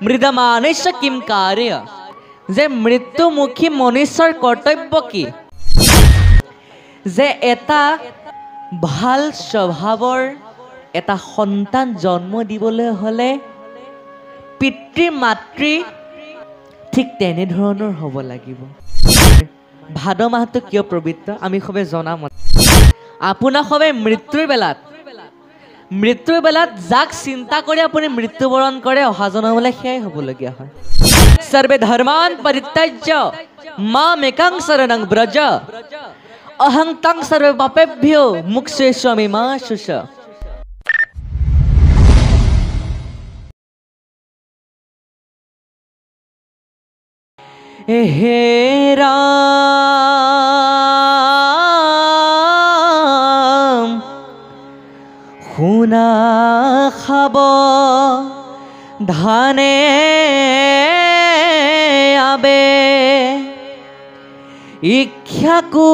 মৃদমানস্য Kim কাৰ্য যে মৃত্যুমুখী মনুষ্যৰ কৰ্তব্য কি যে এটা ভাল স্বভাৱৰ এটা সন্তান জন্ম দিবলৈ হলে পিতৃ মাতৃ ঠিক তেনেধৰণৰ হ'ব লাগিব ভাদ মাহটো কিয় পবিত্ৰ আমি সবে জনা মতে আপোনাৰ সবে মৃত্যুৰ বেলাত যাক চিন্তা কৰি আপুনি মৃত্যুবৰণ কৰে অহা জনমলৈ সেয়াই হ'বলগীয়া হয় সৰ্বে ধৰ্মান পৰিত্যাজ্য মামেকং শৰণং ব্ৰজ অহং তং সৰ্বে পাপেভ্যো মুক্ষ্যেস্বামি মা শুচ হে ৰাম শুনা খাব ধানে আবে ইক্ষাকু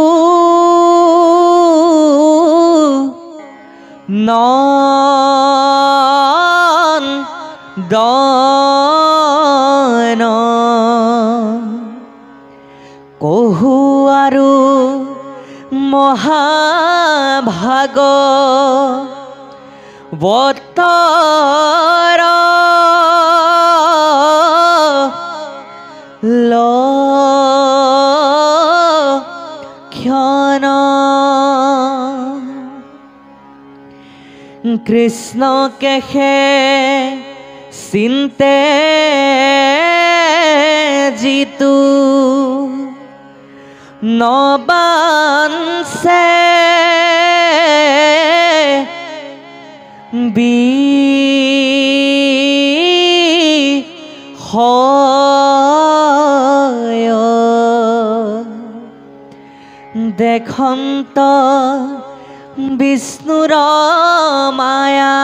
নন দন কহু আৰু মহাভাগ বতৰ লক্ষণ কৃষ্ণকেশে চিন্তে জিতু নবাঞ্চে বিষয় দেখন্ত বিষ্ণুৰ মায়া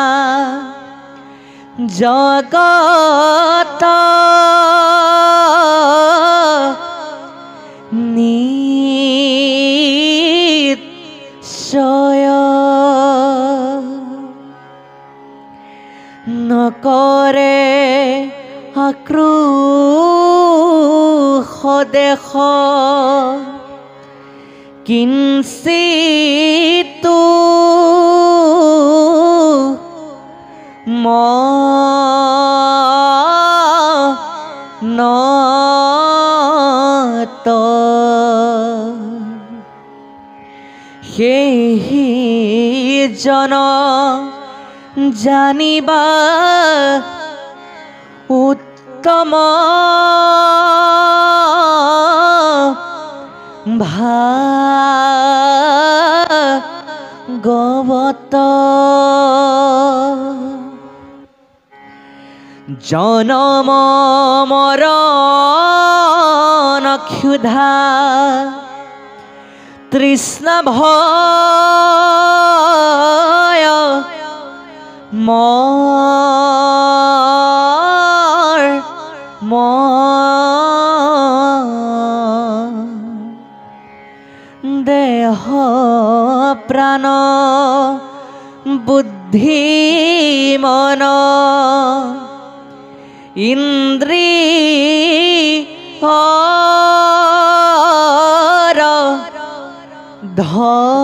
জগত নিশ্চয় নকৰে আক্ৰোশ দেশ কিঞ্চিতো মনত সেই জন জানিবা উত্তম ভাগৱত জনম মৰণ ক্ষুধা তৃষ্ণ ভয় দেহ প্ৰাণ বুদ্ধি মন ইন্দ্ৰিয়ৰ ধৰ্ম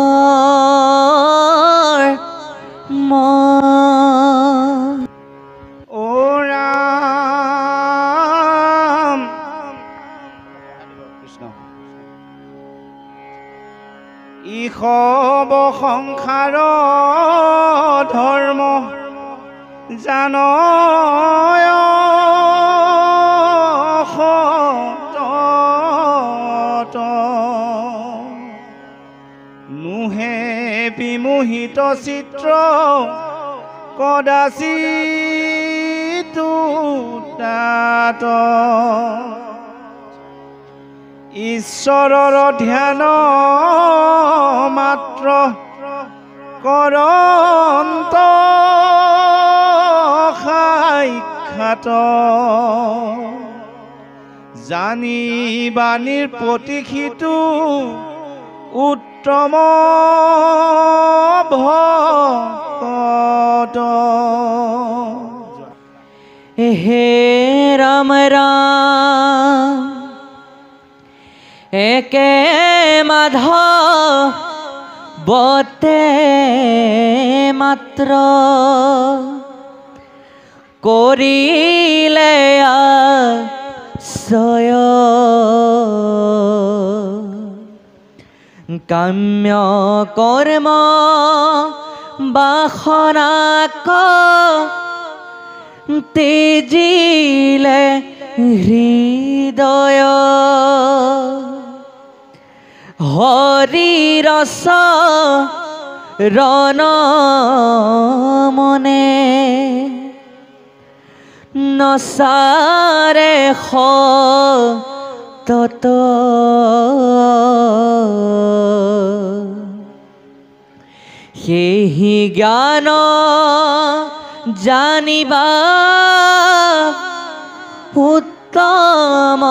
ও ৰাম কৃষ্ণ ইসব সংসাৰ ধৰ্ম জানয় নুহে বিমোহিত চিত্ৰ কদাচিতো তাত ঈশ্বৰৰ ধ্যান মাত্ৰ কৰন্ত সাক্ষাৎ জানিবাণীৰ প্ৰতিষিতো উত্তম ভকত হে ৰাম ৰাম একে মাধৱতে মাত্ৰ কৰিলে আশ্ৰয় কাম্য কৰ্ম বাসনাক তেজিলে হৃদয় হৰি ৰস ৰণ মনে নচাৰে তত সেহি জ্ঞান জানিবা উত্তম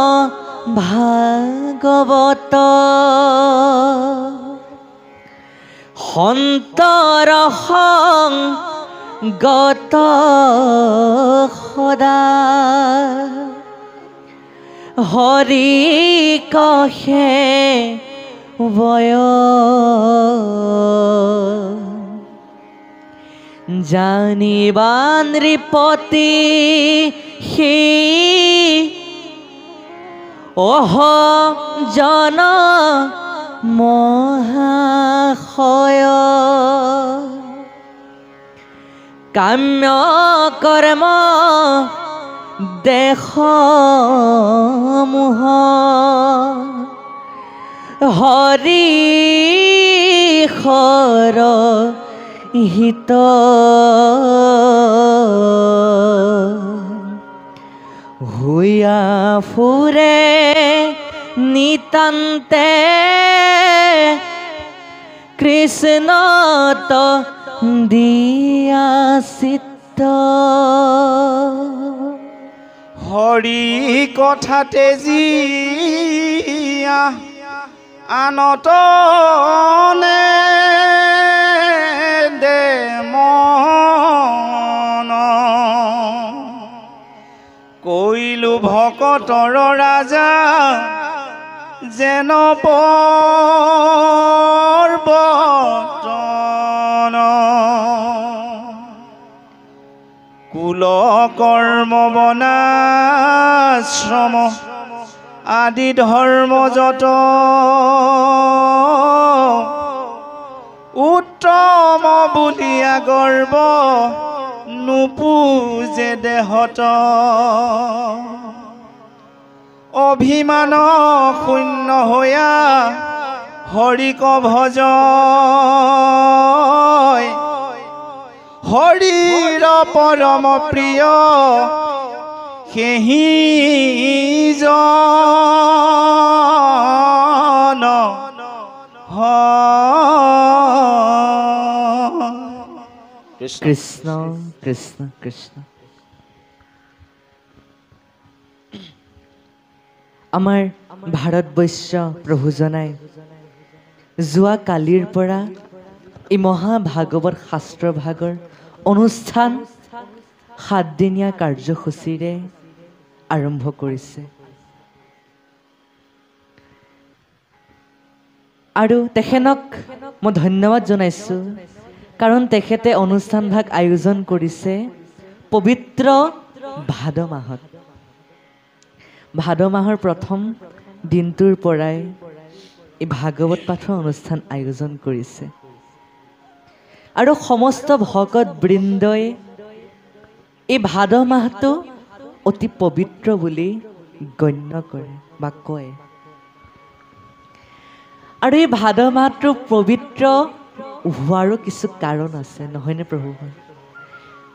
ভাগৱত সন্তৰ সংগত সদা হৰি কহে বয় জানিবা নৃপতি সেই অহ জন মহাশয় কাম্য কৰ্ম দেশ মোহ হৰি হৰ হিত হুয়া ফুৰে নিতান্তে কৃষ্ণত দিয়া চিত্ত হৰি কথাতে জিয়া আনতনে দে মন কৈলো ভকতৰ ৰাজা যেন পৰ্বতন কুল কৰ্ম বনাশ্ৰম আদি ধৰ্ম যত উত্তম বুলিয়া গৰ্ব নুপুজে দেহত অভিমান শূন্য হৈয়া হৰিক ভজ হৰিৰ পৰম প্ৰিয় সেহি জন কৃষ্ণ কৃষ্ণ কৃষ্ণ আমাৰ ভাৰতবৰ্ষ প্ৰভুজনাই যোৱা কালিৰ পৰা এই মহাভাগৱত শাস্ত্ৰ ভাগৰ অনুষ্ঠান 7 দিনীয়া কাৰ্যসূচীৰে আৰম্ভ কৰিছে আৰু তেখেতক মই ধন্যবাদ জনাইছোঁ কাৰণ তেখেতে অনুষ্ঠান ভাগ আয়োজন কৰিছে পবিত্ৰ ভাদ মাহত ভাদ মাহৰ প্ৰথম দিনটোৰ পৰাই এই ভাগৱত পাঠৰ অনুষ্ঠান আয়োজন কৰিছে আৰু সমস্ত ভকত বৃন্দই এই ভাদ মাহটো অতি পবিত্ৰ বুলি গণ্য কৰে বা কয় আৰু এই ভাদ মাহটো পবিত্ৰ হোৱাৰো কিছু কাৰণ আছে নহয়নে প্ৰভু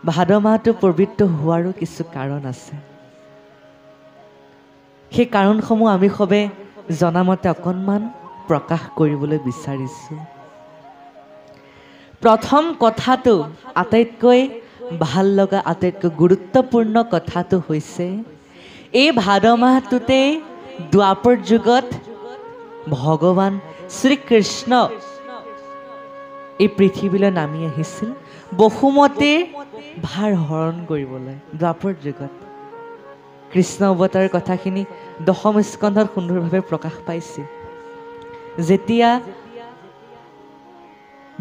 ভাদ মাহটো পবিত্ৰ হোৱাৰো কিছু কাৰণ আছে সেই কাৰণসমূহ আমি সবে জনামতে অকণমান প্ৰকাশ কৰিবলৈ বিচাৰিছোঁ প্ৰথম কথাটো আটাইতকৈ ভাল লগা আটাইতকৈ গুৰুত্বপূৰ্ণ কথাটো হৈছে এই ভাদ মাহটোতে দ্বাপৰ যুগত ভগৱান শ্ৰীকৃষ্ণ এই পৃথিৱীলৈ নামি আহিছিল বসুমতীৰ ভাৰ হৰণ কৰিবলৈ দ্বাপৰ যুগত কৃষ্ণ অৱতাৰৰ কথাখিনি দশম স্কন্ধত সুন্দৰভাৱে প্ৰকাশ পাইছে। যেতিয়া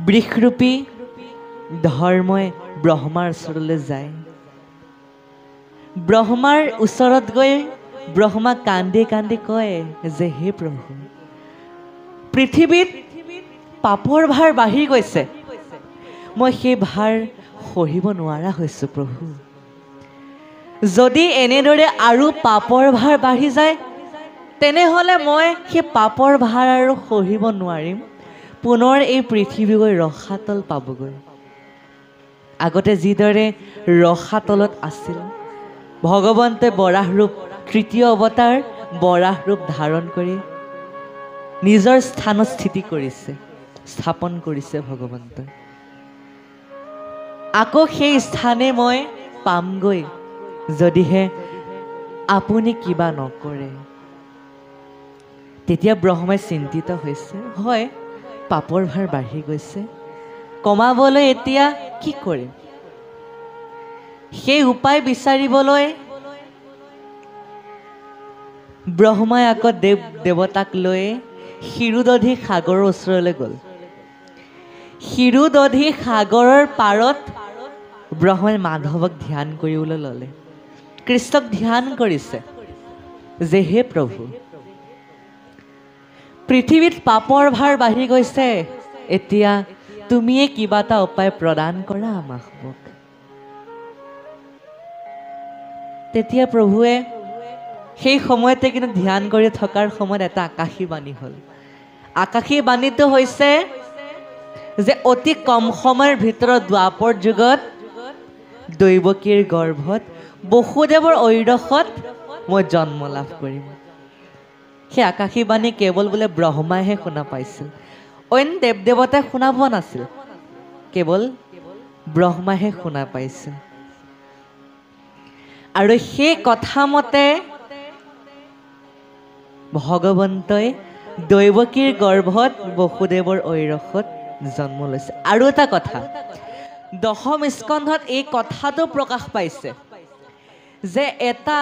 বৃক্ষৰূপী ধৰ্মই ব্ৰহ্মাৰ ওচৰলৈ যায়, ব্ৰহ্মাৰ ওচৰত গৈ ব্ৰহ্মা কান্দি কান্দি কয় যে হে প্ৰভু, পৃথিৱীত পাপৰ ভাৰ বাঢ়ি গৈছে, মই সেই ভাৰ সহিব নোৱাৰা হৈছোঁ প্ৰভু। যদি এনেদৰে আৰু পাপৰ ভাৰ বাঢ়ি যায়, তেনেহ'লে মই সেই পাপৰ ভাৰ আৰু সহিব নোৱাৰিম, পুনৰ এই পৃথিৱী গৈ ৰসাতল পাবগৈ। আগতে যিদৰে ৰসাতলত আছিল, ভগৱন্তে বৰাহ ৰূপ, তৃতীয় অৱতাৰ বৰাহ ৰূপ ধাৰণ কৰি নিজৰ স্থানত স্থাপন কৰিছে ভগৱন্তই। আকৌ সেই স্থানে মই পামগৈ যদিহে আপুনি কিবা নকৰে। তেতিয়া ব্ৰহ্মাই চিন্তিত হৈছে, হয় পাপৰ ভাৰ বাঢ়ি গৈছে, কমাবলৈ এতিয়া কি কৰিম? সেই উপায় বিচাৰিবলৈ ব্ৰহ্মাই আকৌ দেৱতাক লৈ ক্ষীৰোদধি সাগৰৰ ওচৰলৈ গ'ল। ক্ষীৰোদধি সাগৰৰ পাৰত ব্ৰহ্মাই মাধৱক ধ্যান কৰিবলৈ ল'লে, কৃষ্ণক ধ্যান কৰিছে যে হে প্ৰভু, পৃথিৱীত পাপৰ ভাৰ বাঢ়ি গৈছে, এতিয়া তুমিয়ে কিবা এটা উপায় প্ৰদান কৰা আমাক। তেতিয়া প্ৰভুৱে সেই সময়তে কিন্তু ধ্যান কৰি থকাৰ সময়ত এটা আকাশী বাণী হ'ল। আকাশী বাণীটো হৈছে যে অতি কম সময়ৰ ভিতৰত দ্বাপৰ যুগত দৈৱকীৰ গৰ্ভত বসুদেৱৰ ঐৰসত মই জন্ম লাভ কৰিম। সেই আকাশী বাণী কেৱল বোলে ব্ৰহ্মাইহে শুনা পাইছিল, অইন দেৱ দেৱতাই শুনা পোৱা নাছিল, কেৱল ব্ৰহ্মাইহে শুনা পাইছিল। আৰু সেই কথা মতে ভগৱন্তই দৈৱকীৰ গৰ্ভত বসুদেৱৰ ঐৰসত জন্ম লৈছে। আৰু এটা কথা, দশম স্কন্ধত এই কথাটো প্ৰকাশ পাইছে যে এটা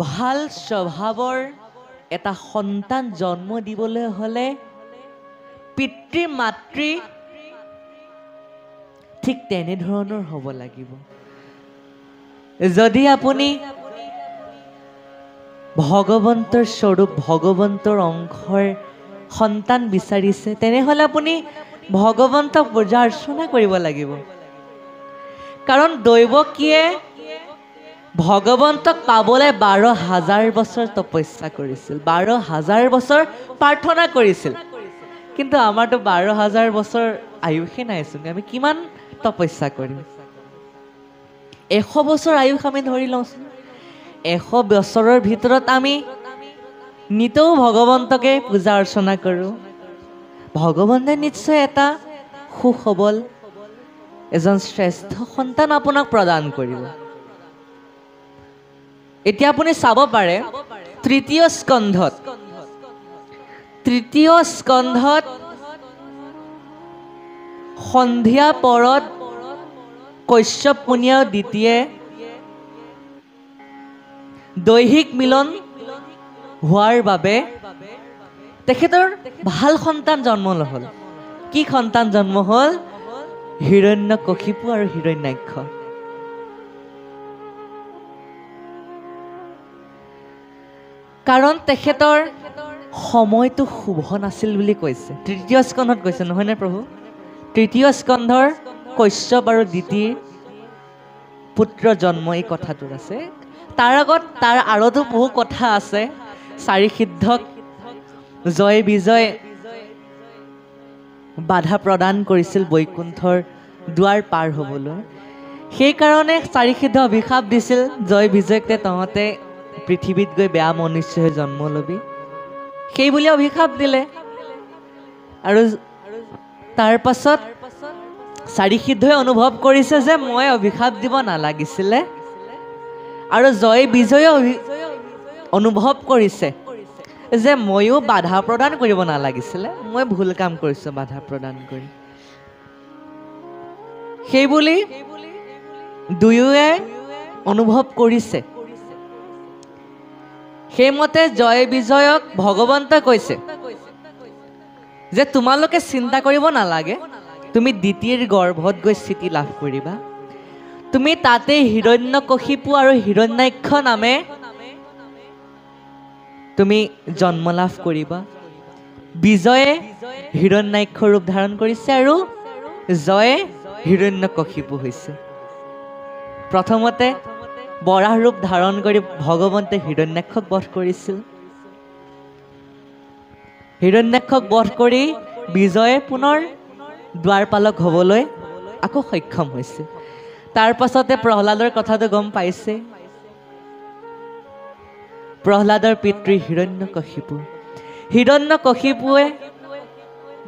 ভাল স্বভাৱৰ এটা সন্তান জন্ম দিবলৈ হ'লে পিতৃ মাতৃ ঠিক তেনেধৰণৰ হ'ব লাগিব। যদি আপুনি ভগৱন্তৰ স্বৰূপ, ভগৱন্তৰ অংশৰ সন্তান বিচাৰিছে, তেনেহ'লে আপুনি ভগৱন্তক পূজা অৰ্চনা কৰিব লাগিব। কাৰণ দৈৱকীয়ে ভগৱন্তক পাবলৈ 12,000 বছৰ তপস্যা কৰিছিল, 12,000 বছৰ প্ৰাৰ্থনা কৰিছিল। কিন্তু আমাৰতো 12,000 বছৰ আয়ুসে নাইচোন, আমি কিমান তপস্যা কৰিম? 100 বছৰ আয়ুস আমি ধৰি লওঁচোন। 100 বছৰৰ ভিতৰত আমি নিতৌ ভগৱন্তকে পূজা অৰ্চনা কৰোঁ। ভগৱন্তে নিশ্চয় এটা সুসবল এজন শ্ৰেষ্ঠ সন্তান আপোনাক প্ৰদান কৰিব। এতিয়া আপুনি চাব পাৰে তৃতীয় স্কন্ধত সন্ধিয়া পৰত কশ্যপ মুনি আৰু দ্বিতীয়ে দৈহিক মিলন হোৱাৰ বাবে তেখেতৰ ভাল সন্তান জন্ম হ'ল। কি সন্তান জন্ম হ'ল? হিৰণ্যকশিপু আৰু হিৰণ্যাক্ষ। কাৰণ তেখেতৰ সময়টো শুভ নাছিল বুলি কৈছে, তৃতীয় স্কন্ধত কৈছে, নহয়নে প্ৰভু? তৃতীয় স্কন্ধৰ কশ্যপ আৰু দ্বিতীৰ পুত্ৰ জন্ম এই কথাটোৰ আছে। তাৰ আগত তাৰ আৰতো বহু কথা আছে। 4 সিদ্ধক জয় বিজয় বাধা প্ৰদান কৰিছিল বৈকুণ্ঠৰ দুৱাৰ পাৰ হ'বলৈ। সেইকাৰণে 4 সিদ্ধ অভিশাপ দিছিল, জয় বিজয়কে তহঁতে পৃথিৱীত গৈ বেয়া মনুষ্য হৈ জন্ম ল'বি, সেই বুলি অভিশাপ দিলে। আৰু তাৰ পাছত 4 সিদ্ধই অনুভৱ কৰিছে যে মই অভিশাপ দিব নালাগিছিলে। আৰু জয় বিজয়ে অনুভৱ কৰিছে যে ময়ো বাধা প্ৰদান কৰিব নালাগিছিলে, মই ভুল কাম কৰিছোঁ বাধা প্ৰদান কৰি। সেইবুলি দুয়োৱে অনুভৱ কৰিছে। সেইমতে জয় বিজয়ক ভগৱন্তই কৈছে যে তোমালোকে চিন্তা কৰিব নালাগে, তুমি দ্বিতীয়ৰ গৰ্ভত গৈ স্থিতি লাভ কৰিবা। তুমি তাতে হিৰণ্যকশিপু আৰু হিৰণ্যাক্ষ নামে তুমি জন্ম লাভ কৰিবা। বিজয়ে হিৰণ্যাক্ষ ৰূপ ধাৰণ কৰিছে আৰু জয়ে হিৰণ্যকশিপু হৈছে। প্ৰথমতে বৰাহ ৰূপ ধাৰণ কৰি ভগৱন্তে হিৰণ্যাক্ষক বধ কৰিছিল। হিৰণ্যাক্ষক বধ কৰি বিজয়ে পুনৰ দ্বাৰপালক হ'বলৈ আকৌ সক্ষম হৈছে। তাৰ পাছতে প্ৰহ্লাদৰ কথাটো গম পাইছে। প্ৰহ্লাদৰ পিতৃ হিৰণ্যকশিপু। হিৰণ্যকশিপুৱে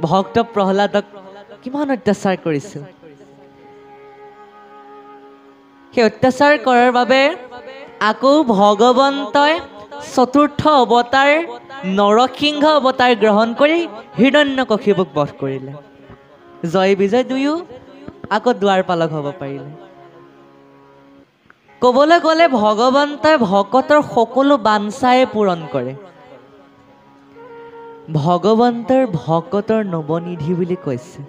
ভক্ত প্ৰহ্লাদক কিমান অত্যাচাৰ কৰিছিল। সেই অত্যাচাৰ কৰাৰ বাবে আকৌ ভগৱন্তই চতুৰ্থ অৱতাৰ নৰসিংহ অৱতাৰ গ্ৰহণ কৰি হিৰণ্যকশিপুক বধ কৰিলে। জয় বিজয় দুয়ো আকৌ দ্বাৰপালক হ'ব পাৰিলে। ক'বলৈ গ'লে ভগৱন্তই ভকতৰ সকলো বাঞ্ছাই পূৰণ কৰে। ভগৱন্তৰ ভকতৰ নৱনিধি বুলি কৈছে।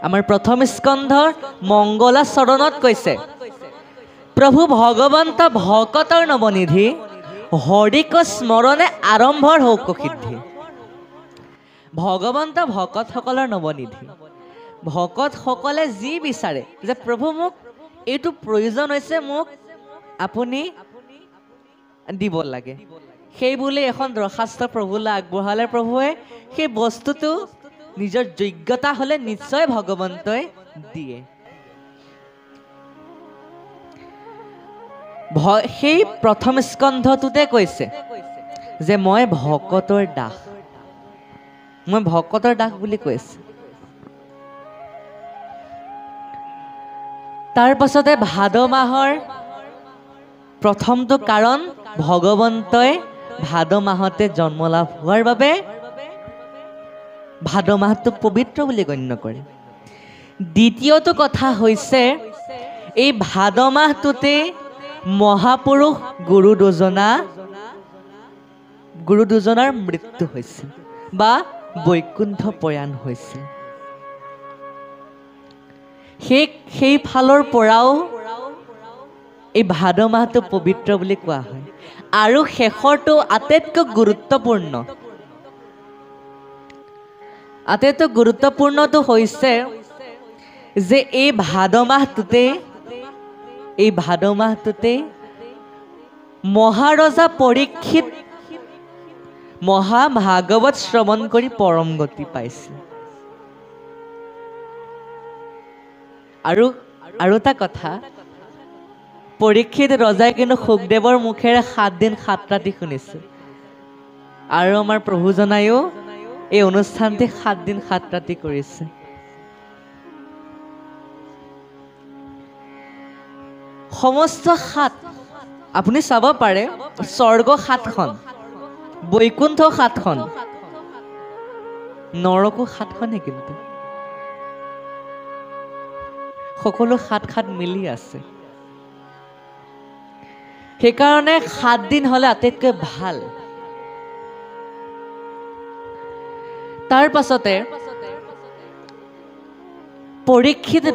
আমাৰ প্ৰথম স্কন্ধৰ মংগলা চৰণত কৈছে, প্ৰভু ভগৱন্ত ভকতৰ নৱনিধি, হৰিক স্মৰণে আৰম্ভৰ হৌক সিদ্ধি। ভগৱন্ত ভকতসকলৰ নৱনিধি। ভকতসকলে যি বিচাৰে যে প্ৰভু মোক এইটো প্ৰয়োজন হৈছে, মোক আপুনি দিব লাগে, সেই বুলি এখন দৰখাস্ত প্ৰভুলৈ আগবঢ়ালে প্ৰভুৱে সেই বস্তুটো নিজৰ যোগ্যতা হ'লে নিশ্চয় ভগৱন্তই দিয়ে। সেই প্ৰথম স্কন্ধটোতে কৈছে যে মই ভকতৰ দাস, মই ভকতৰ দাস বুলি কৈছে। তাৰ পাছতে ভাদ মাহৰ প্ৰথমটো কাৰণ ভগৱন্তই ভাদ মাহতে জন্ম লাভ হোৱাৰ বাবে ভাদ মাহটো পবিত্ৰ বুলি গণ্য কৰে। দ্বিতীয়টো কথা হৈছে এই ভাদ মাহটোতে মহাপুৰুষ গুৰু দুজনাৰ মৃত্যু হৈছিল বা বৈকুণ্ঠ প্ৰয়াণ হৈছিল। সেই ফালৰ পৰাও এই ভাদ মাহটো পবিত্ৰ বুলি কোৱা হয়। আৰু শেষৰটো আটাইতকৈ গুৰুত্বপূৰ্ণটো হৈছে যে এই ভাদ মাহটোতে মহাৰজা পৰীক্ষিত মহাভাগৱত শ্ৰৱণ কৰি পৰম গতি পাইছিল। আৰু এটা কথা, পৰীক্ষিত ৰজাই কিন্তু সুখদেৱৰ মুখেৰে 7 দিন 7 ৰাতি শুনিছিল। আৰু আমাৰ প্ৰভুজনায়ো এই অনুষ্ঠানটি 7 দিন 7 ৰাতি কৰিছে। সমস্ত 7 আপুনি চাব পাৰে, স্বৰ্গ 7খন, বৈকুণ্ঠ 7খন, নৰকো 7খনে, কিন্তু সকলো 7 মিলি আছে। সেইকাৰণে 7 দিন হ'লে আটাইতকৈ ভাল। তাৰ পাছতে পৰীক্ষিত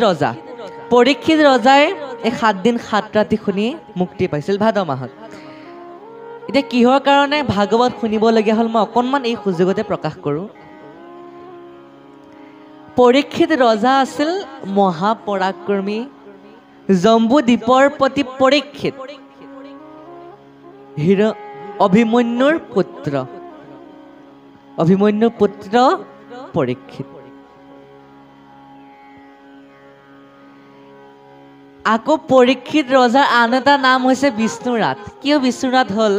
ৰজাই এই 7 দিন 7 ৰাতি শুনি মুক্তি পাইছিল ভাদ মাহত। এতিয়া কিহৰ কাৰণে ভাগৱত শুনিবলগীয়া হ'ল, মই অকণমান এই সুযোগতে প্ৰকাশ কৰোঁ। পৰীক্ষিত ৰজা আছিল মহাপৰাক্ৰমী জম্বু দ্বীপৰ প্ৰতি পৰীক্ষিত, অভিমন্যুৰ পুত্ৰ পৰীক্ষিত। আকৌ পৰীক্ষিত ৰজাৰ আন এটা নাম হৈছে বিষ্ণুৰাত। কিয় বিষ্ণুৰাত হ'ল?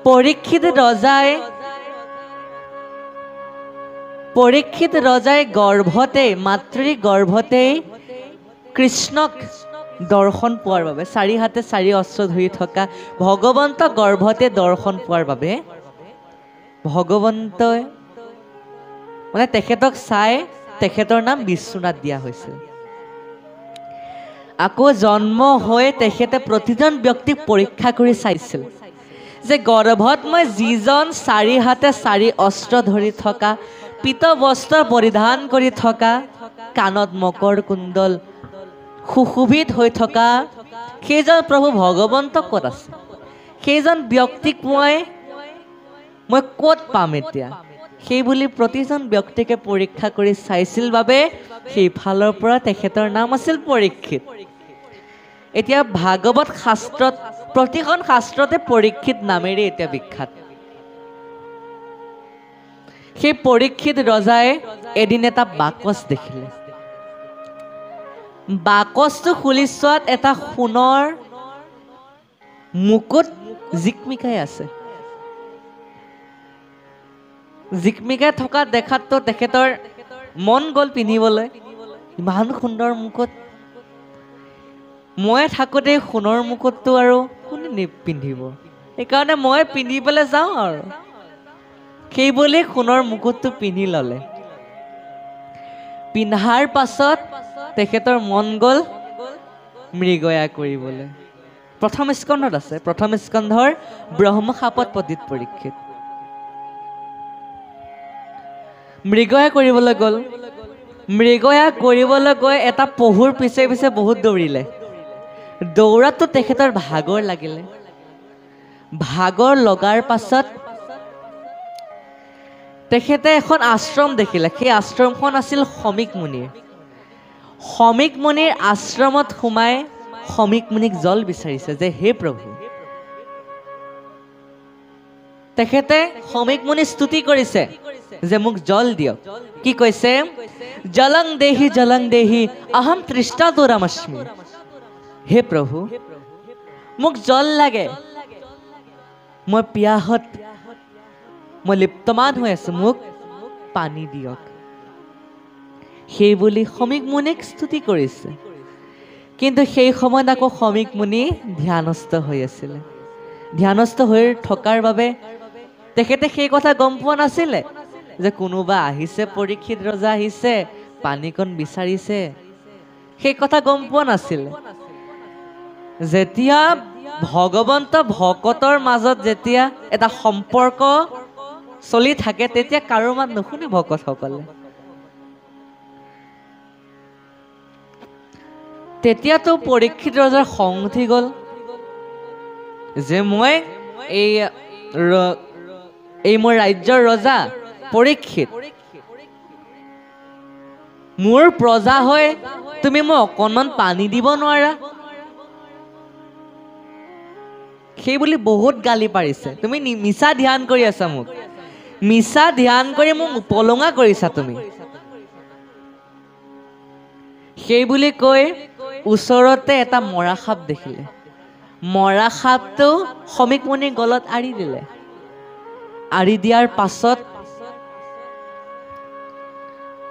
পৰীক্ষিত ৰজাই মাতৃ গৰ্ভতে কৃষ্ণক দৰ্শন পোৱাৰ বাবে, 4 হাতে 4 অস্ত্ৰ ধৰি থকা ভগৱন্ত গৰ্ভতে দৰ্শন পোৱাৰ বাবে ভগৱন্তই মানে তেখেতক চাই তেখেতৰ নাম বিশ্বনাথ দিয়া হৈছিল। আকৌ জন্ম হৈ তেখেতে প্ৰতিজন ব্যক্তিক পৰীক্ষা কৰি চাইছিল যে গৰ্ভত মই যিজন 4 হাতে 4 অস্ত্ৰ ধৰি থকা, পীত বস্ত্ৰ পৰিধান কৰি থকা, কাণত মকৰ কুণ্ডল সুশোভিত হৈ থকা সেইজন প্ৰভু ভগৱন্ত ক'ত আছে? সেইজন ব্যক্তিক মই ক'ত পাম এতিয়া? সেই বুলি প্ৰতিজন ব্যক্তিকে পৰীক্ষা কৰি চাইছিল বাবে সেইফালৰ পৰা তেখেতৰ নাম আছিল পৰীক্ষিত। এতিয়া ভাগৱত শাস্ত্ৰত প্ৰতিখন শাস্ত্ৰতে পৰীক্ষিত নামেৰে এতিয়া বিখ্যাত। সেই পৰীক্ষিত ৰজাই এদিন এটা বাকচ দেখিলে। বাকচটো খুলি চোৱাত এটা সোণৰ মুকুট জিকমিকাই আছে। জিকমিকাই থকা দেখাততো তেখেতৰ মন গ'ল পিন্ধিবলৈ। ইমান সুন্দৰ মুকুট, মই থাকোঁতে সোণৰ মুকুটটো আৰু কোনে নিপিন্ধিব, সেইকাৰণে মই পিন্ধি পেলাই যাওঁ আৰু সেইবুলি সোণৰ মুকুটটো পিন্ধি ল'লে। পিন্ধাৰ পাছত তেখেতৰ মন গ'ল মৃগয়া কৰিবলৈ। প্ৰথম স্কন্ধত আছে, প্ৰথম স্কন্ধৰ ব্ৰহ্মশাপত পণ্ডিত পৰীক্ষিত মৃগয়া কৰিবলৈ গ'ল। মৃগয়া কৰিবলৈ গৈ এটা পহুৰ পিছে পিছে বহুত দৌৰিলে। দৌৰাতো তেখেতৰ ভাগৰ লাগিলে। ভাগৰ লগাৰ পাছত তেখেতে এখন আশ্ৰম দেখিলে। সেই আশ্ৰমখন আছিল শমিক মুনিৰ। শমিক মুনিৰ আশ্ৰমত সোমাই শমিক মুনিক জল বিচাৰিছে যে হে প্ৰভু। তেখেতে শমিক মুনি স্তুতি কৰিছে যে মোক জল দিয়ক। কি কৈছে? জলং দেহি অহম তৃষ্ণাতুৰমস্মি। হে প্ৰভু, মোক জল লাগে, মই পিয়াহত মই লিপ্তমান হৈ আছো, মোক পানী দিয়ক। সেই বুলি শমিক মুনিক স্তুতি কৰিছে। কিন্তু সেই সময়ত আকৌ শমিক মুনি ধ্যানস্থ হৈ আছিলে। ধ্যানস্থ হৈ থকাৰ বাবে তেখেতে সেই কথা গম পোৱা নাছিলে যে কোনোবা আহিছে, পৰীক্ষিত ৰজা আহিছে, পানীকণ বিচাৰিছে। সেই কথা গম পোৱা নাছিলে। যেতিয়া ভগৱন্ত ভকতৰ মাজত যেতিয়া এটা সম্পৰ্ক চলি থাকে তেতিয়া কাৰো মাত নুশুনে ভকতসকলে। তেতিয়াতো পৰীক্ষিত ৰজাৰ খং উঠি গ'ল যে মই এই মোৰ ৰাজ্যৰ ৰজা পৰীক্ষিত, মোৰ প্ৰজা হৈ তুমি মোক অকণমান পানী দিব নোৱাৰা? সেই বুলি বহুত গালি পাৰিছে। তুমি মিছা ধ্যান কৰি আছা, মোক মিছা ধ্যান কৰি মোক উপলঙা কৰিছা তুমি। সেই বুলি কৈ ওচৰতে এটা মৰা সাপ দেখিলে। মৰা সাপটো শমিক মুনিৰ গলত আৰি দিলে। আৰি দিয়াৰ পাছত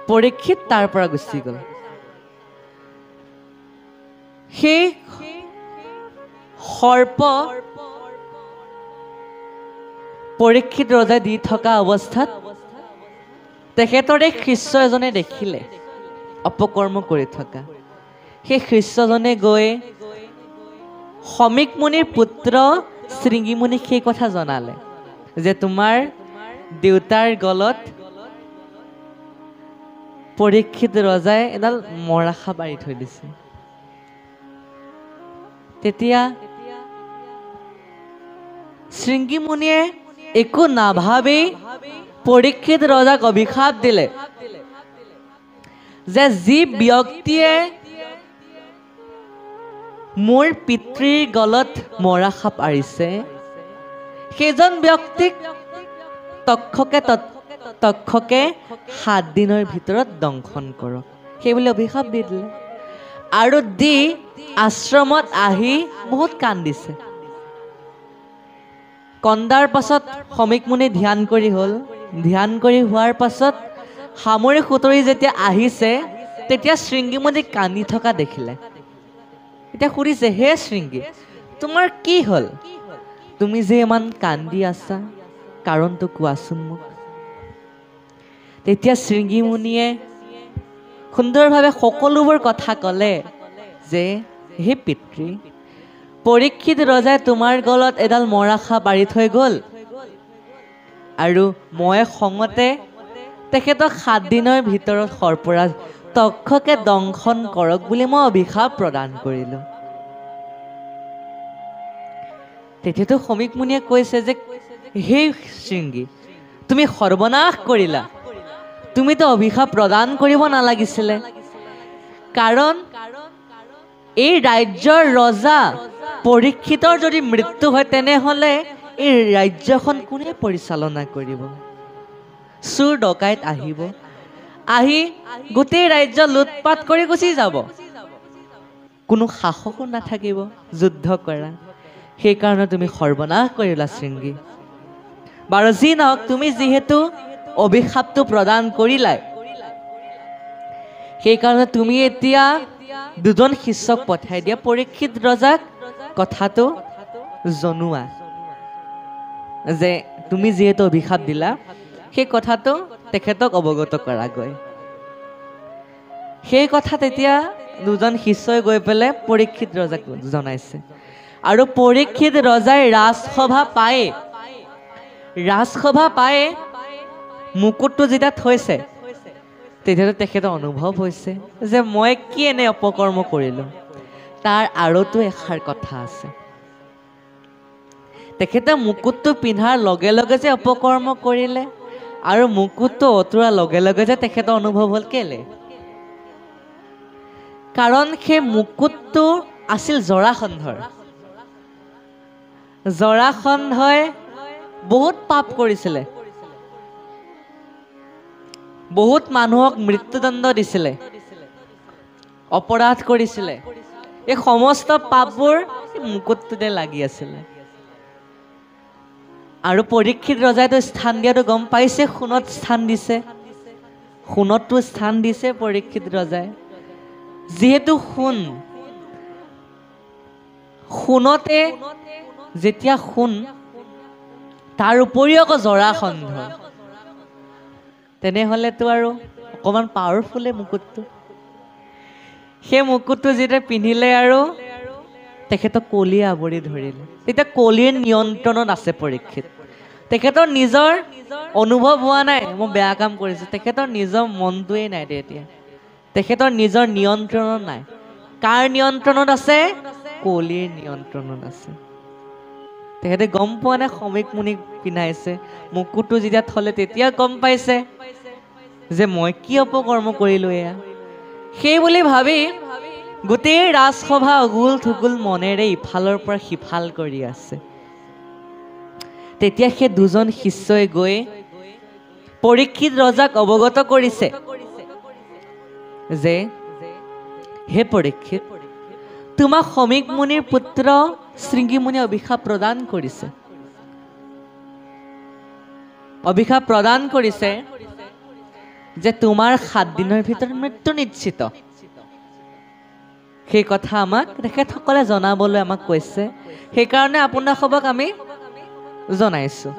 পৰীক্ষিত তাৰ পৰা গুচি গ'ল। সেই সৰ্প পৰীক্ষিত ৰজাই দি থকা অৱস্থাত তেখেতৰে শিষ্য এজনে দেখিলে অপকৰ্ম কৰি থকা। সেই শিষ্যজনে গৈ শমিক মুনিৰ পুত্ৰ শৃংগী মুনিক সেই কথা জনালে যে তোমাৰ দেউতাৰ গলত পৰীক্ষিত ৰজাই এডাল মৰা সাপ আৰি থৈ দিছে। তেতিয়া শৃংগী মুনিয়ে একো নাভাবি পৰীক্ষিত ৰজাক অভিশাপ দিলে যে যি ব্যক্তিয়ে মোৰ পিতৃৰ গলত মৰা সাপ আৰিছে সেইজন ব্যক্তিক তক্ষকে 7 দিনৰ ভিতৰত দংশন কৰক। সেইবুলি অভিশাপ দি দিলে আৰু দি আশ্ৰমত আহি বহুত কান্দিছে। কন্দাৰ পাছত শমিক মুনি ধ্যান কৰি হ'ল। ধ্যান কৰি হোৱাৰ পাছত সামৰি সুতৰি যেতিয়া আহিছে তেতিয়া শৃংগী মুনি কান্দি থকা দেখিলে। এতিয়া সুধিছে, হে শৃংগী, তোমাৰ কি হ'ল? তুমি যে ইমান কান্দি আছা, কাৰণটো কোৱাচোন মোক। তেতিয়া শৃংগী মুনিয়ে সুন্দৰভাৱে সকলোবোৰ কথা ক'লে যে, হে পিতৃ, পৰীক্ষিত ৰজাই তোমাৰ গলত এডাল মৰাশা পাৰি থৈ গ'ল, আৰু মই খঙতে তেখেতক 7 দিনৰ ভিতৰত সৰ্পৰাজ তক্ষকে দংশন কৰক বুলি মই অভিশাপ প্ৰদান কৰিলোঁ। তেতিয়াতো সমীক মুনিয়ে কৈছে যে, হে শৃংগী, তুমি সৰ্বনাশ কৰিলা, তুমিতো অভিশাপ প্ৰদান কৰিব নালাগিছিলে, কাৰণ এই ৰাজ্যৰ ৰজা পৰীক্ষিতৰ যদি মৃত্যু হয় তেনেহ'লে এই ৰাজ্যখন কোনে পৰিচালনা কৰিব? চুৰ ডকাইত আহিব, আহি গোটেই ৰাজ্য লুটপাট কৰি গুচি যাব, কোনো শাসকো নাথাকিব যুদ্ধ কৰা। সেইকাৰণে তুমি সৰ্বনাশ কৰিলা শৃংগী। বাৰু যি নহওক, তুমি যিহেতু অভিশাপটো প্ৰদান কৰিলাই, সেইকাৰণে তুমি এতিয়া 2জন শিষ্যক পঠাই দিয়া, পৰীক্ষিত ৰজাক কথাটো জনোৱা যে তুমি যিহেতু অভিশাপ দিলা সেই কথাটো তেখেতক অৱগত কৰাগৈ। সেই কথা তেতিয়া 2জন শিষ্যই গৈ পেলাই পৰীক্ষিত ৰজাক জনাইছে, আৰু পৰীক্ষিত ৰজাই ৰাজসভা পায়ে মুকুটটো যেতিয়া থৈছে, তেতিয়াতো তেখেতৰ অনুভৱ হৈছে যে মই কি এনে অপকৰ্ম কৰিলোঁ। তাৰ আৰতো এষাৰ কথা আছে, তেখেতে মুকুটটো পিন্ধাৰ লগে লগে যে অপকৰ্ম কৰিলে, আৰু মুকুটটো অতৰাৰ লগে লগে যে তেখেতৰ অনুভৱ হ'ল কেলে? কাৰণ সেই মুকুটটো আছিল জৰাসন্ধৰ। জৰাসন্ধই বহুত পাপ কৰিছিলে, বহুত মানুহক মৃত্যুদণ্ড দিছিলে, অপৰাধ কৰিছিলে। এই সমস্ত পাপবোৰ মুকুটটোতে লাগি আছিলে। আৰু পৰীক্ষিত ৰজাইতো স্থান দিয়াটো গম পাইছে, সোণত স্থান দিছে, সোণতটো স্থান দিছে পৰীক্ষিত ৰজাই। যিহেতু সোণতে যেতিয়া সোণ, তাৰ উপৰিও আকৌ জৰাসন্ধ, তেনেহ'লেতো আৰু অকণমান পাৱাৰফুলে মুকুটটো। সেই মুকুটটো যেতিয়া পিন্ধিলে আৰু তেখেতক কলিয়ে আৱৰি ধৰিলে। তেতিয়া কলিৰ নিয়ন্ত্ৰণত আছে পৰীক্ষিত। তেখেতৰ নিজৰ অনুভৱ হোৱা নাই মই বেয়া কাম কৰিছোঁ, তেখেতৰ নিজৰ মনটোৱেই নাই। তেতিয়া তেখেতৰ নিজৰ নিয়ন্ত্ৰণত নাই। কাৰ নিয়ন্ত্ৰণত আছে? কলিৰ নিয়ন্ত্ৰণত আছে। তেখেতে গম পোৱা নাই সমীক মুনিক পিন্ধাইছে। মুকুটটো যেতিয়া থলে তেতিয়া গম পাইছে যে মই কি অপকৰ্ম কৰিলোঁ এয়া। সেই বুলি ভাবি গোটেই ৰাজসভা উগুল থুগুল মনেৰে ইফালৰ পৰা সিফাল কৰি আছে। তেতিয়া সেই 2জন শিষ্যই গৈ পৰীক্ষিত ৰজাক অৱগত কৰিছে যে, হে পৰীক্ষিত, তোমাক সমীক মুনিৰ পুত্ৰ শৃংগী মুনিয়ে অভিশাপ প্ৰদান কৰিছে। অভিশাপ প্ৰদান কৰিছে যে তোমাৰ 7 দিনৰ ভিতৰত মৃত্যু নিশ্চিত। সেই কথা আমাক তেখেতসকলে জনাবলৈ আমাক কৈছে, সেইকাৰণে আপোনালোকক আমি জনাইছো।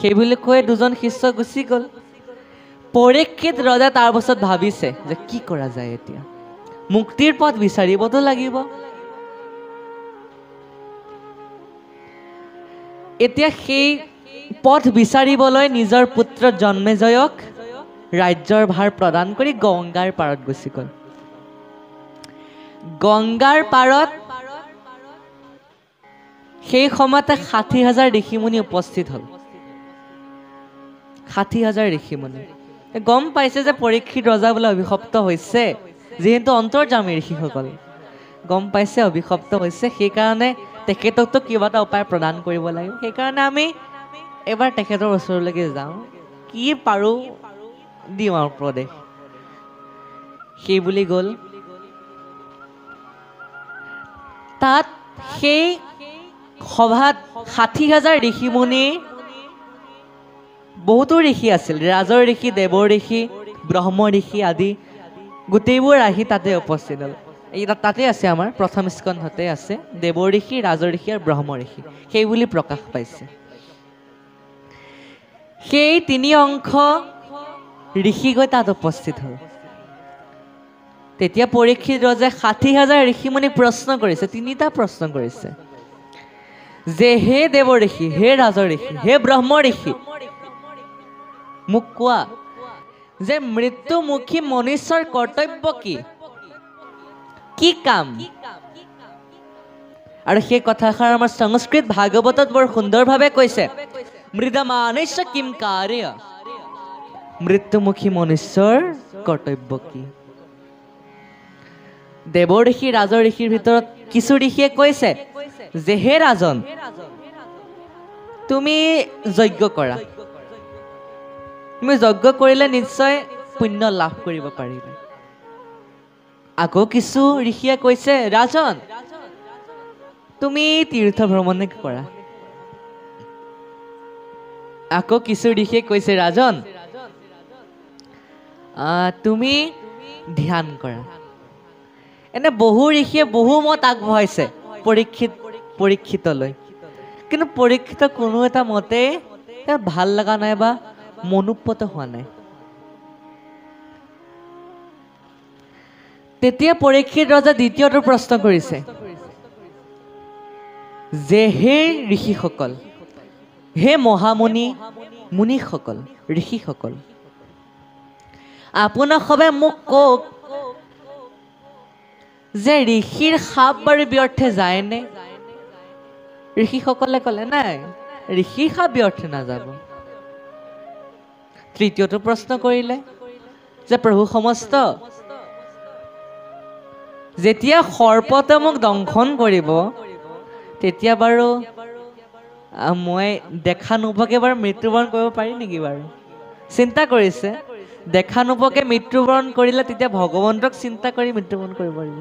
সেই বুলি কৈ 2জন শিষ্য গুচি গ'ল। পৰীক্ষিত ৰজা তাৰ পাছত ভাবিছে যে কি কৰা যায় এতিয়া, মুক্তিৰ পথ বিচাৰিবতো লাগিব। এতিয়া সেই পথ বিচাৰিবলৈ নিজৰ পুত্ৰ জন্মেজয়ক ৰাজ্যৰ ভাৰ প্ৰদান কৰি গংগাৰ পাৰত গুচি গ'ল। গংগাৰ পাৰত সেই সময়তে 60,000 ঋষিমুনি উপস্থিত হ'ল। 60,000 ঋষিমুনি গম পাইছে যে পৰীক্ষিত ৰজা বোলে অভিশপ্ত হৈছে। যিহেতু অন্তৰ্যামী ঋষিসকল গম পাইছে অভিশপ্ত হৈছে, সেইকাৰণে তেখেতকতো কিবা এটা উপায় প্ৰদান কৰিব লাগিব। সেইকাৰণে আমি এবাৰ তেখেতৰ ওচৰলৈকে যাওঁ, কি পাৰোঁ দিওঁ আৰু প্ৰদেশ। সেই বুলি গ'ল। তাত সেই সভাত 60,000 ঋষিমুনি, বহুতো ঋষি আছিল, ৰাজৰ ঋষি, দেৱৰ ঋষি, ব্ৰহ্ম ঋষি আদি গোটেইবোৰ আহি তাতে উপস্থিত হ'ল। এই তাতে আছে আমাৰ প্ৰথম স্কন্ধতে আছে দেৱ ঋষি ৰাজ ঋষি আৰু ব্ৰহ্ম ঋষি সেই বুলি প্ৰকাশ পাইছে সেই তিনি অংশ ঋষি গৈ তাত উপস্থিত হ'ল তেতিয়া পৰীক্ষিত ৰজাই ৬০,০০০ ঋষিমুনিক প্ৰশ্ন কৰিছে তিনিটা প্ৰশ্ন কৰিছে যে হে দেৱ ঋষি হে ৰাজ ঋষি হে ব্ৰহ্ম ঋষি মোক কোৱা যে মৃত্যুমুখী মনুষ্যৰ কৰ্তব্য কি কি কাম আৰু সেই কথাষাৰ আমাৰ সংস্কৃত ভাগৱতত বৰ সুন্দৰভাৱে কৈছে মৃদমানস্য কিম কাৰ্য মৃত্যুমুখী মনুষ্যৰ কৰ্তব্য কি দেৱ ঋষি ৰাজ ঋষিৰ ভিতৰত কিছু ঋষিয়ে কৈছে যে হে ৰাজন তুমি যজ্ঞ কৰা তুমি যজ্ঞ কৰিলে নিশ্চয় পুণ্য লাভ কৰিব পাৰিবা আকৌ কিছু ঋষিয়ে কৈছে ৰাজন তুমি তীৰ্থ ভ্ৰমণ কৰা আকৌ কিছু ঋষিয়ে কৈছে ৰাজন তুমি ধ্যান কৰা এনে বহু ঋষিয়ে বহু মত আগবঢ়াইছে পৰীক্ষিতলৈ কিন্তু পৰীক্ষিত কোনো এটা মতে ভাল লগা নাই বা মনোপ্ৰত হোৱা নাই তেতিয়া পৰীক্ষিত ৰজা দ্বিতীয়টো প্ৰশ্ন কৰিছে যে হে ঋষিসকল হে মহামুনি মুনিসকল ঋষিসকল আপোনাক সবে মোক কওক যে ঋষিৰ সাপ বাৰু ব্যৰ্থে যায়নে ঋষিসকলে ক'লে নাই ঋষিৰ সাপ ব্যৰ্থে নাযাব তৃতীয়টো প্ৰশ্ন কৰিলে যে প্ৰভু সমস্ত যেতিয়া সৰ্পতে মোক দংশন কৰিব তেতিয়া বাৰু মই দেখা নোপোৱাকে বাৰু মৃত্যুবৰণ কৰিব পাৰি নেকি বাৰু চিন্তা কৰিছে দেখা নোপোৱাকে মৃত্যুবৰণ কৰিলে তেতিয়া ভগৱন্তক চিন্তা কৰি মৃত্যুবৰণ কৰিব পাৰিব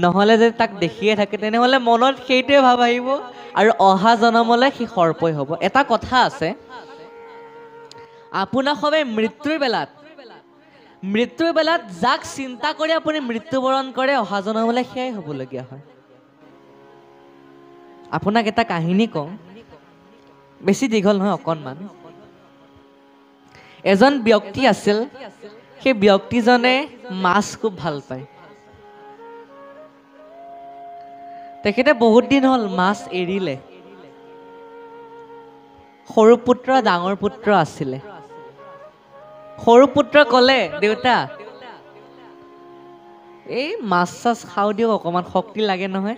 নহ'লে যদি তাক দেখিয়ে থাকে তেনেহ'লে মনত সেইটোৱে ভাৱ আহিব আৰু অহা জনমলৈ সি সৰ্পই হ'ব এটা কথা আছে আপোনাক সবে মৃত্যুৰ বেলাত যাক চিন্তা কৰি আপুনি মৃত্যুবৰণ কৰে অহা জনমলৈ সেয়াই হ'বলগীয়া হয় আপোনাক এটা কাহিনী কওঁ বেছি দীঘল নহয় অকণমান এজন ব্যক্তি আছিল সেই ব্যক্তিজনে মাছ খুব ভাল পায় তেখেতে বহুত দিন হ'ল মাছ এৰিলে সৰু পুত্ৰ ডাঙৰ পুত্ৰ আছিলে সৰু পুত্ৰ ক'লে দেউতা এই মাছ চাছ খাওঁ দিয়ক অকণমান শক্তি লাগে নহয়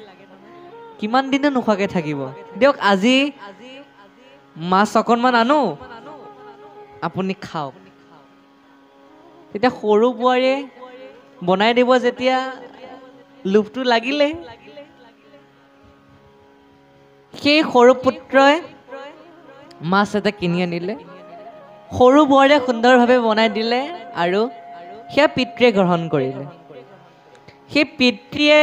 কিমান দিনো নোখোৱাকৈ থাকিব দিয়ক আজি মাছ অকণমান আনো আপুনি খাওক তেতিয়া সৰু বোৱাৰীয়ে বনাই দিব যেতিয়া লোভটো লাগিলে সেই সৰু পুত্ৰই মাছ এটা কিনি আনিলে সৰু বোৱাৰীয়ে সুন্দৰভাৱে বনাই দিলে আৰু সেয়া পিতৃয়ে গ্ৰহণ কৰিলে সেই পিতৃয়ে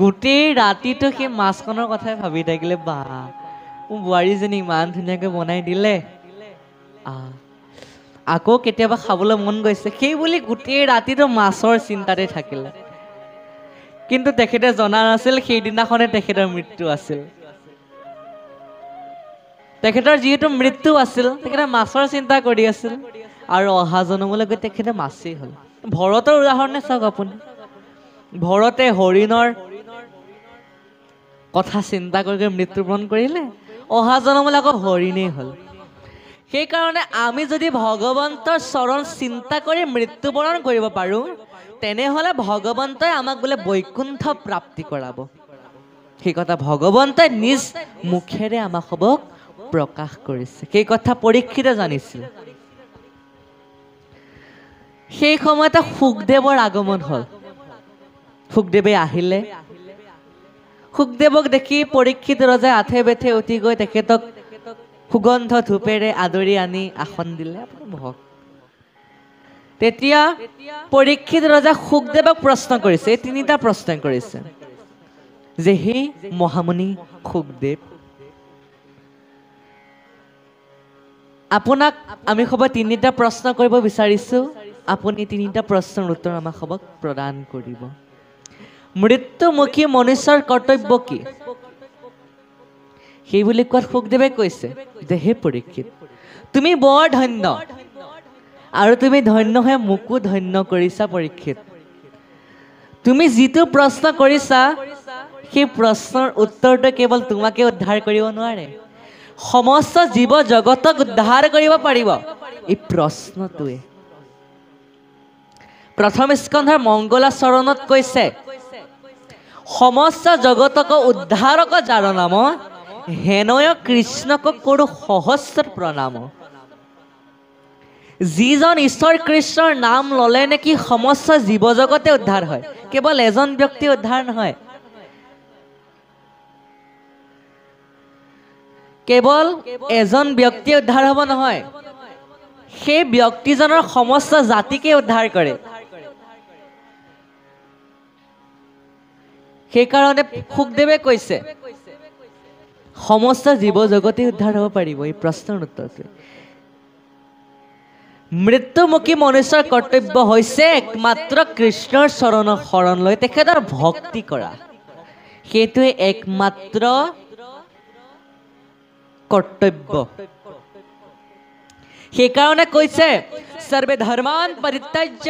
গোটেই ৰাতিটো সেই মাছখনৰ কথাই ভাবি থাকিলে বা মোৰ বোৱাৰীজনী ইমান ধুনীয়াকৈ বনাই দিলে আকৌ কেতিয়াবা খাবলৈ মন গৈছে সেই বুলি গোটেই ৰাতিটো মাছৰ চিন্তাতে থাকিলে কিন্তু তেখেতে জনা নাছিল সেইদিনাখনে তেখেতৰ মৃত্যু আছিল তেখেতৰ যিহেতু মৃত্যু আছিল তেখেতে মাছৰ চিন্তা কৰি আছিল আৰু অহা জনমলৈ গৈ তেখেতে মাছেই হ'ল ভৰতৰ উদাহৰণে চাওক আপুনি ভৰতে হৰিণৰ কথা চিন্তা কৰি মৃত্যুবৰণ কৰিলে অহা জনমলৈ আকৌ হৰিণেই হ'ল সেইকাৰণে আমি যদি ভগৱন্তৰ চৰণ চিন্তা কৰি মৃত্যুবৰণ কৰিব পাৰোঁ তেনেহ'লে ভগৱন্তই আমাক বোলে বৈকুণ্ঠ প্ৰাপ্তি কৰাব সেই কথা ভগৱন্তই নিজ মুখেৰে আমাক সবক প্ৰকাশ কৰিছে সেই কথা পৰীক্ষিতে জানিছিল সেই সময়তে সুখদেৱৰ আগমন হ'ল সুখদেৱে আহিলে সুখদেৱক দেখি পৰীক্ষিত ৰজাই আঠে বেঠে উঠি গৈ তেখেতক সুগন্ধ ধূপেৰে আদৰি আনি আসন দিলে আপুনি বহক তেতিয়া পৰীক্ষিত ৰজা সুখদেৱক প্ৰশ্ন কৰিছে এই তিনিটা প্ৰশ্ন কৰিছে যে হে মহামুনি সুখদেৱ আপোনাক আমি সবাই তিনিটা প্ৰশ্ন কৰিব বিচাৰিছো আপুনি তিনিটা প্ৰশ্নৰ উত্তৰ আমাক সবক প্ৰদান কৰিব মৃত্যুমুখী মনুষ্যৰ কৰ্তব্য কি সেই বুলি কোৱাত সুখদেৱে কৈছে যে হে পৰীক্ষিত তুমি বৰ ধন্য আৰু তুমি ধন্য হৈ মোকো ধন্য কৰিছা পৰীক্ষিত তুমি যিটো প্ৰশ্ন কৰিছা সেই প্ৰশ্নৰ উত্তৰটো কেৱল তোমাকে উদ্ধাৰ কৰিব নোৱাৰে সমস্ত জীৱ জগতক উদ্ধাৰ কৰিব পাৰিব এই প্ৰশ্নটোৱে প্ৰথম স্কন্ধৰ মংগলা চৰণত কৈছে সমস্ত জগতক উদ্ধাৰক যাৰ নাম হেনয় কৃষ্ণক কৰো সহস্ৰ প্ৰণাম যিজন ঈশ্বৰ কৃষ্ণৰ নাম ললে নেকি সমস্ত জীৱ জগতে উদ্ধাৰ হয় কেৱল এজন ব্যক্তি উদ্ধাৰ নহয় কেৱল এজন ব্যক্তি উদ্ধাৰ হ'ব নহয় সেই ব্যক্তিজনৰ সমস্ত জাতিকে উদ্ধাৰ কৰে সেইকাৰণে সুখদেৱে কৈছে সমস্ত জীৱ জগতে উদ্ধাৰ হ'ব পাৰিব এই প্ৰশ্নৰ উত্তৰটো মৃত্যুমুখী মনুষ্যৰ কৰ্তব্য হৈছে একমাত্ৰ কৃষ্ণৰ চৰণৰ শৰণ লৈ তেখেতৰ ভক্তি কৰা সেইটোৱে একমাত্ৰ কৰ্তব্য সেইকাৰণে কৈছে সৰ্বে ধৰ্মান পৰিত্যাজ্য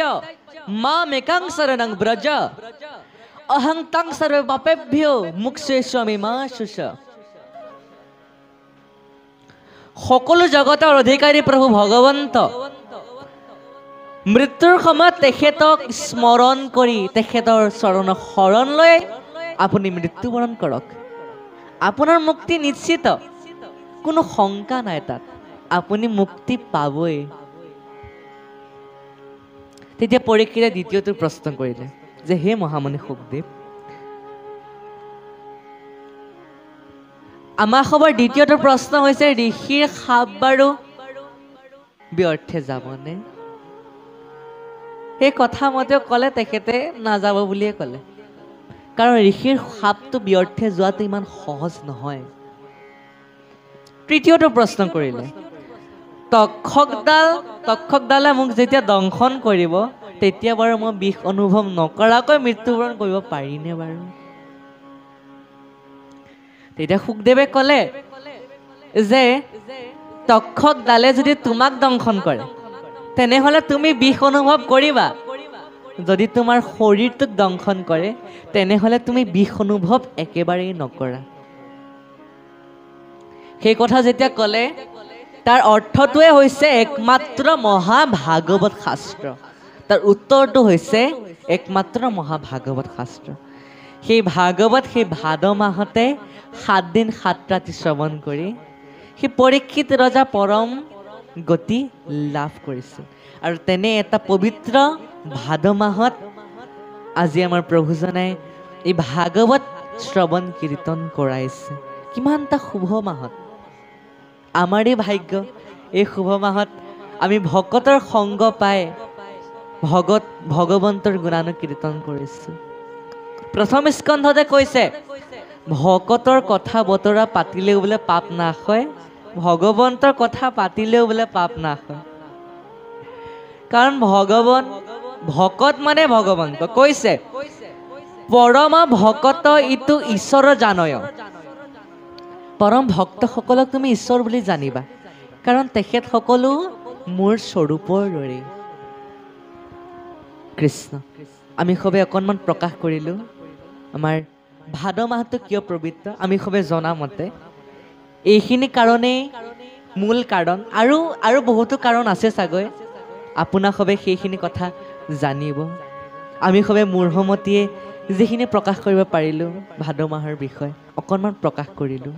মামেকাং শৰণং ব্ৰজ অহং তং সৰ্বে পাপেভ্যো মুক্ষেস্বামী মা শুচ সকলো জগতৰ অধিকাৰী প্ৰভু ভগৱন্ত মৃত্যুৰ সময়ত তেখেতক স্মৰণ কৰি তেখেতৰ চৰণৰ শৰণ লৈ আপুনি মৃত্যুবৰণ কৰক আপোনাৰ মুক্তি নিশ্চিত কোনো শংকা নাই তাত আপুনি মুক্তি পাবই তেতিয়া পৰীক্ষিতে দ্বিতীয়টো প্ৰশ্ন কৰিলে যে হে মহামুনি সুখদেৱ আমাৰ খবৰ দ্বিতীয়টো প্ৰশ্ন হৈছে ঋষিৰ সাপ বাৰু ব্যৰ্থে যাবনে সেই কথা মতে ক'লে তেখেতে নাযাব বুলিয়ে ক'লে কাৰণ ঋষিৰ সাপটো ব্যৰ্থে যোৱাটো ইমান সহজ নহয় তৃতীয়টো প্ৰশ্ন কৰিলে তক্ষকডালে মোক যেতিয়া দংশন কৰিব তেতিয়া বাৰু মই বিষ অনুভৱ নকৰাকৈ মৃত্যুবৰণ কৰিব পাৰিনে বাৰু তেতিয়া সুখদেৱে ক'লে যে তক্ষকডালে যদি তোমাক দংশন কৰে তেনেহ'লে তুমি বিষ অনুভৱ কৰিবা যদি তোমাৰ শৰীৰটোক দংশন কৰে তেনেহ'লে তুমি বিষ অনুভৱ একেবাৰেই নকৰা সেই কথা যেতিয়া ক'লে তাৰ অৰ্থটোৱে হৈছে একমাত্ৰ মহাভাগৱত শাস্ত্ৰ তাৰ উত্তৰটো হৈছে একমাত্ৰ মহাভাগৱত শাস্ত্ৰ সেই ভাগৱত সেই ভাদ মাহতে 7 দিন 7 ৰাতি শ্ৰৱণ কৰি সেই পৰীক্ষিত ৰজা পৰম গতি লাভ কৰিছিল আৰু তেনে এটা পবিত্ৰ ভাদ মাহত আজি আমাৰ প্ৰভুজনাই এই ভাগৱত শ্ৰৱণ কীৰ্তন কৰাইছে কিমান এটা শুভ মাহত আমাৰেই ভাগ্য এই শুভ মাহত আমি ভকতৰ সংগ পাই ভগৱন্তৰ গুণানুকীৰ্তন কৰিছোঁ প্ৰথম স্কন্ধতে কৈছে ভকতৰ কথা বতৰা পাতিলেও বোলে পাপ নাশ হয় ভগৱন্তৰ কথা পাতিলেও বোলে পাপ নাশ হয় কাৰণ ভকত মানে ভগৱন্ত কৈছে পৰম ভকত ইটো ঈশ্বৰ জানয় পৰম ভক্তসকলক তুমি ঈশ্বৰ বুলি জানিবা কাৰণ তেখেত সকলো মোৰ স্বৰূপৰ দৰে কৃষ্ণ আমি সবে অকণমান প্ৰকাশ কৰিলোঁ আমাৰ ভাদ মাহটো কিয় পবিত্ৰ আমি সবে জনা মতে এইখিনি কাৰণেই মূল কাৰণ আৰু বহুতো কাৰণ আছে চাগৈ আপোনাক সবে সেইখিনি কথা জানিব আমি সবে মূৰ্হমতীয়ে যিখিনি প্ৰকাশ কৰিব পাৰিলোঁ ভাদ মাহৰ বিষয়ে অকণমান প্ৰকাশ কৰিলোঁ